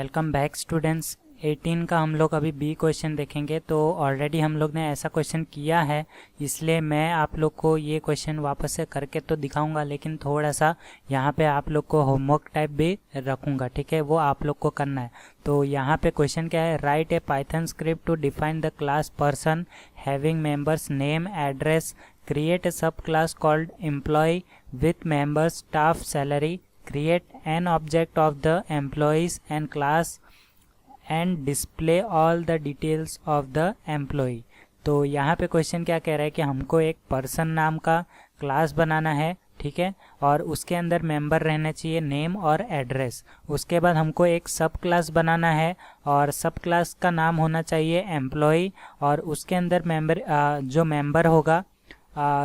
Welcome back students. 18 का हम लोग अभी बी क्वेश्चन देखेंगे। तो ऑलरेडी हम लोग ने ऐसा क्वेश्चन किया है, इसलिए मैं आप लोग को ये क्वेश्चन वापस से करके तो दिखाऊंगा, लेकिन थोड़ा सा यहाँ पे आप लोग को होमवर्क टाइप भी रखूंगा, ठीक है। वो आप लोग को करना है। तो यहाँ पे क्वेश्चन क्या है, write a Python script to define the class person having members name address, create a sub class called employee with members staff salary, create an object of the employees and class and display all the details of the employee। तो यहाँ पे question क्या कह रहा है कि हमको एक पर्सन नाम का क्लास बनाना है, ठीक है, और उसके अंदर मेंबर रहने चाहिए नेम और एड्रेस। उसके बाद हमको एक सब क्लास बनाना है और सब क्लास का नाम होना चाहिए एम्प्लॉय, और उसके अंदर मेंबर जो मेंबर होगा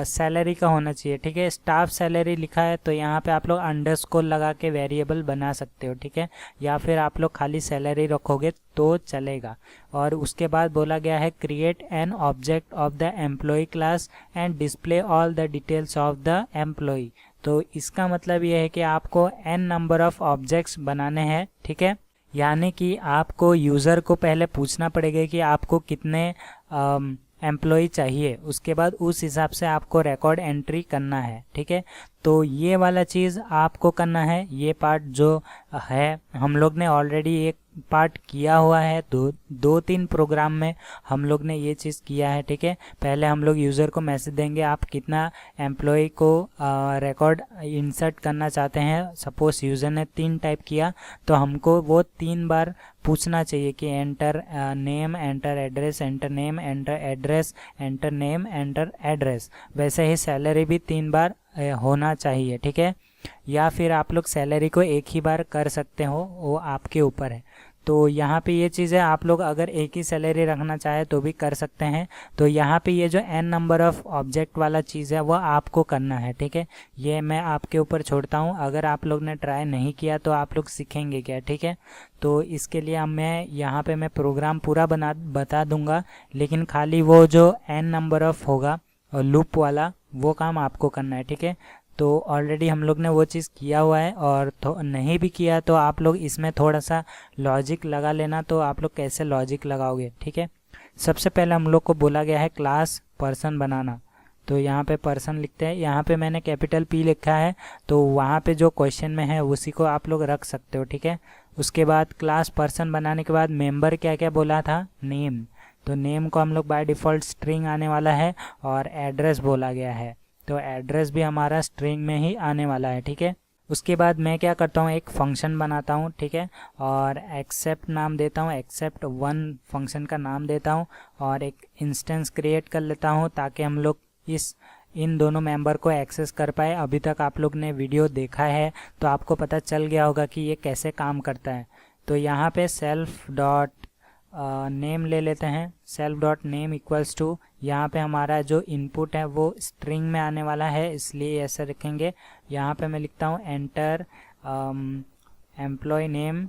सैलरी का होना चाहिए, ठीक है। स्टाफ सैलरी लिखा है तो यहाँ पे आप लोग अंडरस्कोर लगा के वेरिएबल बना सकते हो, ठीक है, या फिर आप लोग खाली सैलरी रखोगे तो चलेगा। और उसके बाद बोला गया है create an object of the employee class and display all the details of the employee. तो इसका मतलब ये है कि आपको n नंबर ऑफ ऑब्जेक्ट्स बनाने हैं, ठीक है। यानी कि आपको यूज़र को पहले पूछना पड़ेगा कि आपको कितने एम्प्लॉय चाहिए, उसके बाद उस हिसाब से आपको रिकॉर्ड एंट्री करना है, ठीक है। तो ये वाला चीज़ आपको करना है। ये पार्ट जो है हम लोग ने ऑलरेडी एक पार्ट किया हुआ है, दो तीन प्रोग्राम में हम लोग ने ये चीज़ किया है, ठीक है। पहले हम लोग यूज़र को मैसेज देंगे आप कितना एम्प्लॉय को रिकॉर्ड इंसर्ट करना चाहते हैं। सपोज यूज़र ने 3 टाइप किया तो हमको वो 3 बार पूछना चाहिए कि enter name, enter address, enter name, enter address, enter name, enter address. वैसे ही सैलरी भी 3 बार होना चाहिए, ठीक है। या फिर आप लोग सैलरी को एक ही बार कर सकते हो, वो आपके ऊपर है। तो यहाँ पे ये चीज़ है, आप लोग अगर एक ही सैलरी रखना चाहे तो भी कर सकते हैं। तो यहाँ पे ये जो n नंबर ऑफ ऑब्जेक्ट वाला चीज़ है वो आपको करना है, ठीक है। ये मैं आपके ऊपर छोड़ता हूँ। अगर आप लोग ने ट्राई नहीं किया तो आप लोग सीखेंगे क्या, ठीक है। तो इसके लिए अब मैं यहाँ पे मैं प्रोग्राम पूरा बता दूंगा, लेकिन खाली वो जो n नंबर ऑफ होगा लूप वाला वो काम आपको करना है, ठीक है। तो ऑलरेडी हम लोग ने वो चीज़ किया हुआ है, और नहीं भी किया तो आप लोग इसमें थोड़ा सा लॉजिक लगा लेना। तो आप लोग कैसे लॉजिक लगाओगे, ठीक है। सबसे पहले हम लोग को बोला गया है क्लास पर्सन बनाना। तो यहाँ पे पर्सन लिखते हैं, यहाँ पे मैंने कैपिटल P लिखा है, तो वहाँ पे जो क्वेश्चन में है उसी को आप लोग रख सकते हो, ठीक है। उसके बाद क्लास पर्सन बनाने के बाद मेंबर क्या क्या बोला था, नेम। तो नेम को हम लोग बाय डिफ़ॉल्ट स्ट्रिंग आने वाला है, और एड्रेस बोला गया है तो एड्रेस भी हमारा स्ट्रिंग में ही आने वाला है, ठीक है। उसके बाद मैं क्या करता हूँ, एक फंक्शन बनाता हूँ, ठीक है, और एक्सेप्ट नाम देता हूँ, एक्सेप्ट 1 फंक्शन का नाम देता हूँ, और एक इंस्टेंस क्रिएट कर लेता हूँ ताकि हम लोग इन दोनों मेंबर को एक्सेस कर पाए। अभी तक आप लोग ने वीडियो देखा है तो आपको पता चल गया होगा कि ये कैसे काम करता है। तो यहाँ पे सेल्फ डॉट नेम ले लेते हैं, self dot name equals to, यहाँ पे हमारा जो इनपुट है वो स्ट्रिंग में आने वाला है, इसलिए ऐसे रखेंगे। यहाँ पे मैं लिखता हूँ enter employee name,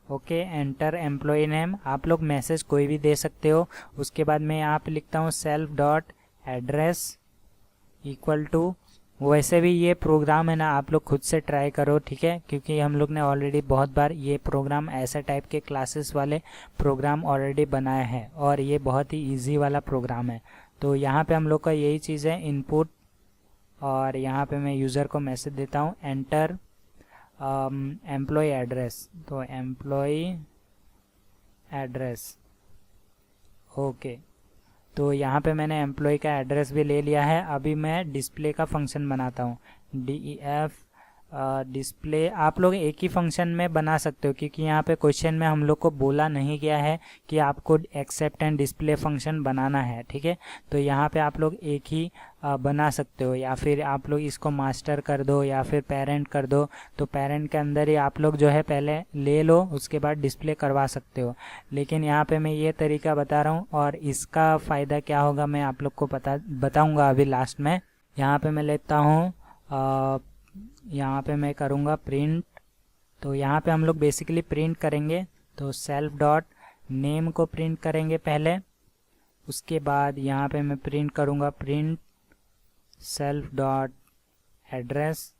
okay, enter employee name. आप लोग मैसेज कोई भी दे सकते हो। उसके बाद मैं यहाँ पे लिखता हूँ self dot address equal to, वैसे भी ये प्रोग्राम है ना, आप लोग खुद से ट्राई करो, ठीक है, क्योंकि हम लोग ने ऑलरेडी बहुत बार ये प्रोग्राम ऐसे टाइप के क्लासेस वाले प्रोग्राम ऑलरेडी बनाए हैं, और ये बहुत ही इजी वाला प्रोग्राम है। तो यहाँ पे हम लोग का यही चीज़ है, इनपुट, और यहाँ पे मैं यूज़र को मैसेज देता हूँ एंटर एम्प्लॉय एड्रेस। तो एम्प्लॉय एड्रेस, ओके। तो यहाँ पे मैंने एम्प्लॉय का एड्रेस भी ले लिया है। अभी मैं डिस्प्ले का फंक्शन बनाता हूँ, DEF डिस्प्ले। आप लोग एक ही फंक्शन में बना सकते हो, क्योंकि यहाँ पे क्वेश्चन में हम लोग को बोला नहीं गया है कि आपको एक्सेप्ट एंड डिस्प्ले फंक्शन बनाना है, ठीक है। तो यहाँ पे आप लोग एक ही बना सकते हो, या फिर आप लोग इसको मास्टर कर दो या फिर पेरेंट कर दो। तो पेरेंट के अंदर ही आप लोग जो है पहले ले लो, उसके बाद डिस्प्ले करवा सकते हो। लेकिन यहाँ पे मैं ये तरीका बता रहा हूँ, और इसका फ़ायदा क्या होगा मैं आप लोग को बताऊँगा अभी लास्ट में। यहाँ पे मैं लेता हूँ, यहाँ पे मैं करूँगा प्रिंट। तो यहाँ पे हम लोग बेसिकली प्रिंट करेंगे, तो सेल्फ डॉट नेम को प्रिंट करेंगे पहले। उसके बाद यहाँ पे मैं प्रिंट करूँगा प्रिंट सेल्फ डॉट एड्रेस।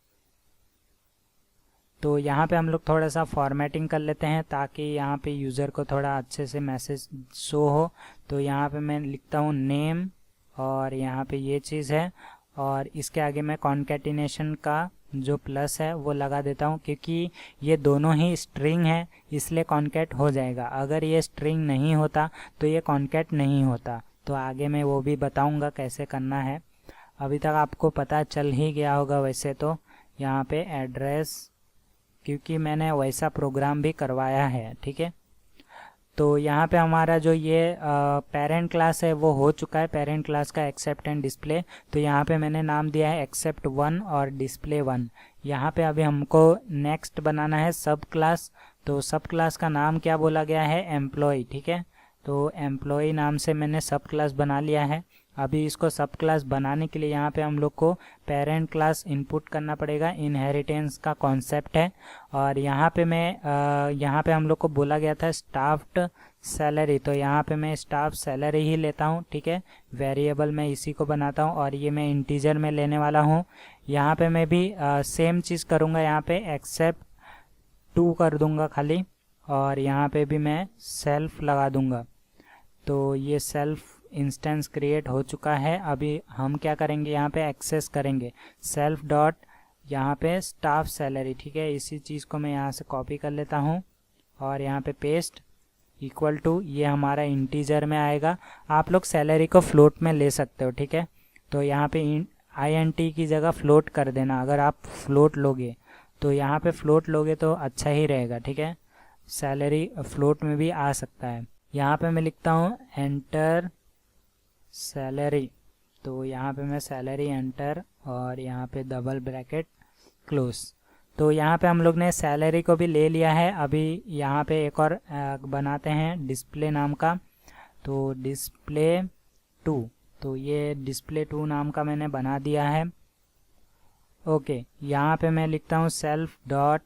तो यहाँ पे हम लोग थोड़ा सा फॉर्मेटिंग कर लेते हैं ताकि यहाँ पे यूज़र को थोड़ा अच्छे से मैसेज शो हो। तो यहाँ पे मैं लिखता हूँ नेम और यहाँ पे ये चीज़ है, और इसके आगे मैं कॉन्केटिनेशन का जो प्लस है वो लगा देता हूँ, क्योंकि ये दोनों ही स्ट्रिंग है इसलिए कॉन्केट हो जाएगा। अगर ये स्ट्रिंग नहीं होता तो ये कॉन्केट नहीं होता। तो आगे मैं वो भी बताऊँगा कैसे करना है। अभी तक आपको पता चल ही गया होगा वैसे तो। यहाँ पे एड्रेस, क्योंकि मैंने वैसा प्रोग्राम भी करवाया है, ठीक है। तो यहाँ पे हमारा जो ये पेरेंट क्लास है वो हो चुका है, पेरेंट क्लास का एक्सेप्ट एंड डिस्प्ले। तो यहाँ पे मैंने नाम दिया है एक्सेप्ट 1 और डिस्प्ले 1। यहाँ पे अभी हमको नेक्स्ट बनाना है सब क्लास। तो सब क्लास का नाम क्या बोला गया है, एम्प्लॉय, ठीक है। तो एम्प्लॉय नाम से मैंने सब क्लास बना लिया है। अभी इसको सब क्लास बनाने के लिए यहाँ पे हम लोग को पेरेंट क्लास इनपुट करना पड़ेगा, इनहेरिटेंस का कॉन्सेप्ट है। और यहाँ पे यहाँ पे हम लोग को बोला गया था स्टाफ्ड सैलरी, तो यहाँ पे मैं स्टाफ सैलरी ही लेता हूँ, ठीक है। वेरिएबल मैं इसी को बनाता हूँ और ये मैं इंटीजर में लेने वाला हूँ। यहाँ पे मैं भी सेम चीज़ करूँगा, यहाँ पे एक्सेप्ट 2 कर दूँगा खाली, और यहाँ पे भी मैं सेल्फ लगा दूँगा। तो ये सेल्फ इंस्टेंस क्रिएट हो चुका है। अभी हम क्या करेंगे, यहाँ पे एक्सेस करेंगे सेल्फ डॉट यहाँ पे स्टाफ सैलरी, ठीक है। इसी चीज़ को मैं यहाँ से कॉपी कर लेता हूँ और यहाँ पे पेस्ट इक्वल टू, ये हमारा इंटीजर में आएगा। आप लोग सैलरी को फ्लोट में ले सकते हो, ठीक है। तो यहाँ पे INT की जगह फ्लोट कर देना। अगर आप फ्लोट लोगे तो यहाँ पे फ्लोट लोगे तो अच्छा ही रहेगा, ठीक है। सैलरी फ्लोट में भी आ सकता है। यहाँ पे मैं लिखता हूँ एंटर सैलरी, तो यहाँ पे मैं सैलरी एंटर और यहाँ पे डबल ब्रैकेट क्लोज। तो यहाँ पे हम लोग ने सैलरी को भी ले लिया है। अभी यहाँ पे एक और बनाते हैं डिस्प्ले नाम का, तो डिस्प्ले 2, तो ये डिस्प्ले 2 नाम का मैंने बना दिया है। ओके, यहाँ पे मैं लिखता हूँ सेल्फ डॉट,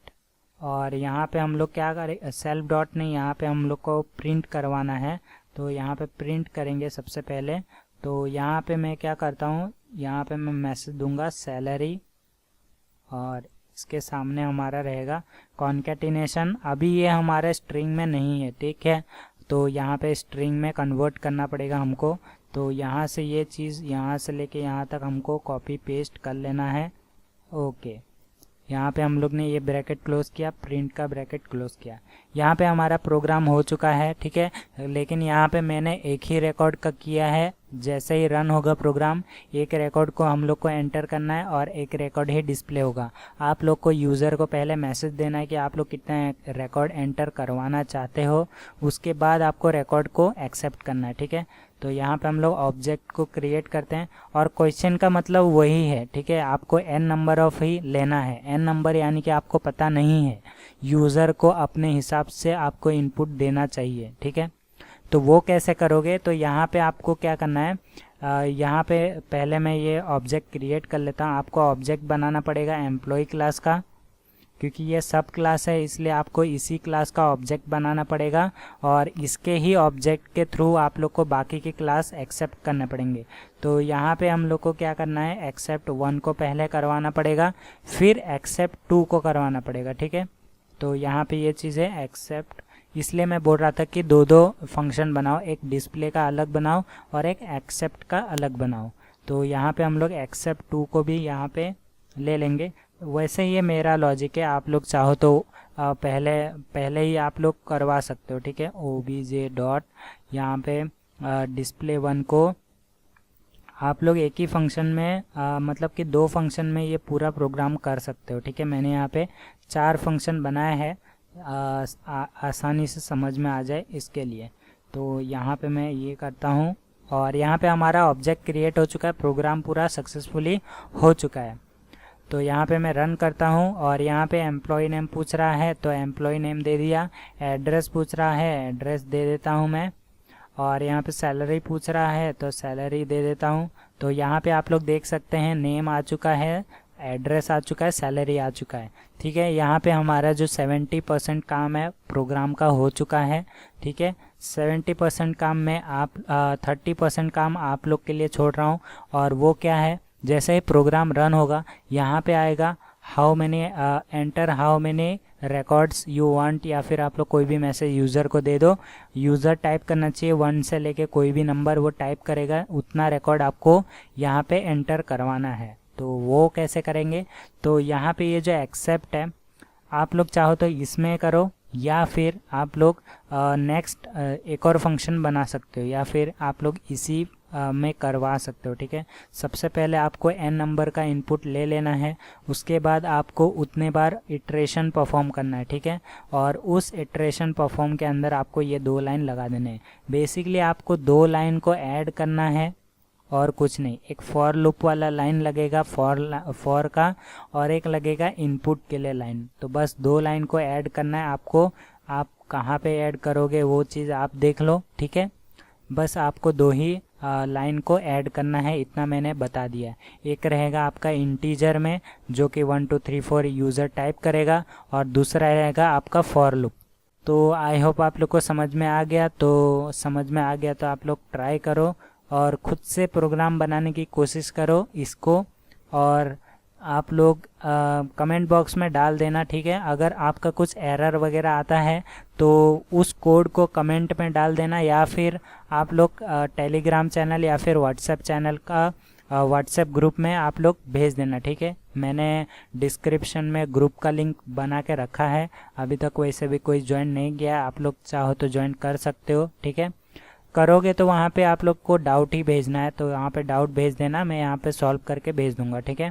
और यहाँ पे हम लोग क्या करें, सेल्फ डॉट नहीं, यहाँ पे हम लोग को प्रिंट करवाना है। तो यहाँ पे प्रिंट करेंगे सबसे पहले। तो यहाँ पे मैं क्या करता हूँ, यहाँ पे मैं मैसेज दूंगा सैलरी और इसके सामने हमारा रहेगा कॉन्केटिनेशन। अभी ये हमारे स्ट्रिंग में नहीं है, ठीक है। तो यहाँ पे स्ट्रिंग में कन्वर्ट करना पड़ेगा हमको। तो यहाँ से ये चीज़ यहाँ से लेके यहाँ तक हमको कॉपी पेस्ट कर लेना है। ओके, यहाँ पे हम लोग ने ये ब्रैकेट क्लोज किया, प्रिंट का ब्रैकेट क्लोज किया। यहाँ पे हमारा प्रोग्राम हो चुका है, ठीक है। लेकिन यहाँ पे मैंने एक ही रिकॉर्ड का किया है। जैसे ही रन होगा प्रोग्राम, एक रिकॉर्ड को हम लोग को एंटर करना है और एक रिकॉर्ड ही डिस्प्ले होगा। आप लोग को यूज़र को पहले मैसेज देना है कि आप लोग कितना रिकॉर्ड एंटर करवाना चाहते हो, उसके बाद आपको रिकॉर्ड को एक्सेप्ट करना है, ठीक है। तो यहाँ पे हम लोग ऑब्जेक्ट को क्रिएट करते हैं और क्वेश्चन का मतलब वही है, ठीक है। आपको n नंबर ऑफ ही लेना है। n नंबर यानी कि आपको पता नहीं है, यूज़र को अपने हिसाब से आपको इनपुट देना चाहिए, ठीक है। तो वो कैसे करोगे, तो यहाँ पे आपको क्या करना है, यहाँ पे पहले मैं ये ऑब्जेक्ट क्रिएट कर लेता हूँ। आपको ऑब्जेक्ट बनाना पड़ेगा एम्प्लॉय क्लास का, क्योंकि ये सब क्लास है इसलिए आपको इसी क्लास का ऑब्जेक्ट बनाना पड़ेगा और इसके ही ऑब्जेक्ट के थ्रू आप लोग को बाकी की क्लास एक्सेप्ट करने पड़ेंगे। तो यहाँ पे हम लोग को क्या करना है, एक्सेप्ट 1 को पहले करवाना पड़ेगा, फिर एक्सेप्ट 2 को करवाना पड़ेगा, ठीक है। तो यहाँ पे ये चीज़ है एक्सेप्ट, इसलिए मैं बोल रहा था कि दो फंक्शन बनाओ, एक डिस्प्ले का अलग बनाओ और एक एक्सेप्ट का अलग बनाओ। तो यहाँ पे हम लोग एक्सेप्ट 2 को भी यहाँ पे ले लेंगे। वैसे ये मेरा लॉजिक है, आप लोग चाहो तो पहले ही आप लोग करवा सकते हो, ठीक है। obj डॉट यहाँ पे डिस्प्ले 1 को आप लोग एक ही फंक्शन में मतलब कि 2 फंक्शन में ये पूरा प्रोग्राम कर सकते हो, ठीक है। मैंने यहाँ पे 4 फंक्शन बनाए हैं आसानी से समझ में आ जाए इसके लिए। तो यहाँ पे मैं ये करता हूँ और यहाँ पे हमारा ऑब्जेक्ट क्रिएट हो चुका है, प्रोग्राम पूरा सक्सेसफुली हो चुका है। तो यहाँ पे मैं रन करता हूँ और यहाँ पे एम्प्लॉय नेम पूछ रहा है तो एम्प्लॉय नेम दे दिया, एड्रेस पूछ रहा है एड्रेस दे देता हूँ मैं, और यहाँ पे सैलरी पूछ रहा है तो सैलरी दे देता हूँ। तो यहाँ पे आप लोग देख सकते हैं नेम आ चुका है, एड्रेस आ चुका है, सैलरी आ चुका है, ठीक है। यहाँ पे हमारा जो 70% काम है प्रोग्राम का हो चुका है, ठीक है। 70% काम में 30% काम आप लोग के लिए छोड़ रहा हूँ, और वो क्या है, जैसे ही प्रोग्राम रन होगा यहाँ पे आएगा how many enter how many records you want, या फिर आप लोग कोई भी मैसेज यूज़र को दे दो। यूज़र टाइप करना चाहिए 1 से लेके कोई भी नंबर वो टाइप करेगा, उतना रिकॉर्ड आपको यहाँ पे एंटर करवाना है। तो वो कैसे करेंगे, तो यहाँ पे ये जो एक्सेप्ट है आप लोग चाहो तो इसमें करो, या फिर आप लोग नेक्स्ट एक और फंक्शन बना सकते हो, या फिर आप लोग इसी में करवा सकते हो। ठीक है, सबसे पहले आपको n नंबर का इनपुट ले लेना है, उसके बाद आपको उतने बार इटरेशन परफॉर्म करना है। ठीक है, और उस इटरेशन परफॉर्म के अंदर आपको ये 2 लाइन लगा देने हैं। बेसिकली आपको 2 लाइन को ऐड करना है और कुछ नहीं। एक फॉर लूप वाला लाइन लगेगा फॉर का, और एक लगेगा इनपुट के लिए लाइन। तो बस 2 लाइन को ऐड करना है आपको। आप कहाँ पे ऐड करोगे वो चीज़ आप देख लो। ठीक है, बस आपको 2 ही लाइन को ऐड करना है, इतना मैंने बता दिया। एक रहेगा आपका इंटीजर में जो कि 1 2 3 4 यूज़र टाइप करेगा, और दूसरा रहेगा आपका फॉर लूप। तो आई होप आप लोग को समझ में आ गया। तो आप लोग ट्राई करो और खुद से प्रोग्राम बनाने की कोशिश करो इसको, और आप लोग कमेंट बॉक्स में डाल देना। ठीक है, अगर आपका कुछ एरर वगैरह आता है तो उस कोड को कमेंट में डाल देना, या फिर आप लोग टेलीग्राम चैनल या फिर व्हाट्सएप चैनल का व्हाट्सएप ग्रुप में आप लोग भेज देना। ठीक है, मैंने डिस्क्रिप्शन में ग्रुप का लिंक बना के रखा है। अभी तक वैसे भी कोई ज्वाइन नहीं किया, आप लोग चाहो तो ज्वाइन कर सकते हो। ठीक है, करोगे तो वहाँ पे आप लोग को डाउट ही भेजना है, तो वहाँ पे डाउट भेज देना, मैं यहाँ पे सॉल्व करके भेज दूँगा। ठीक है।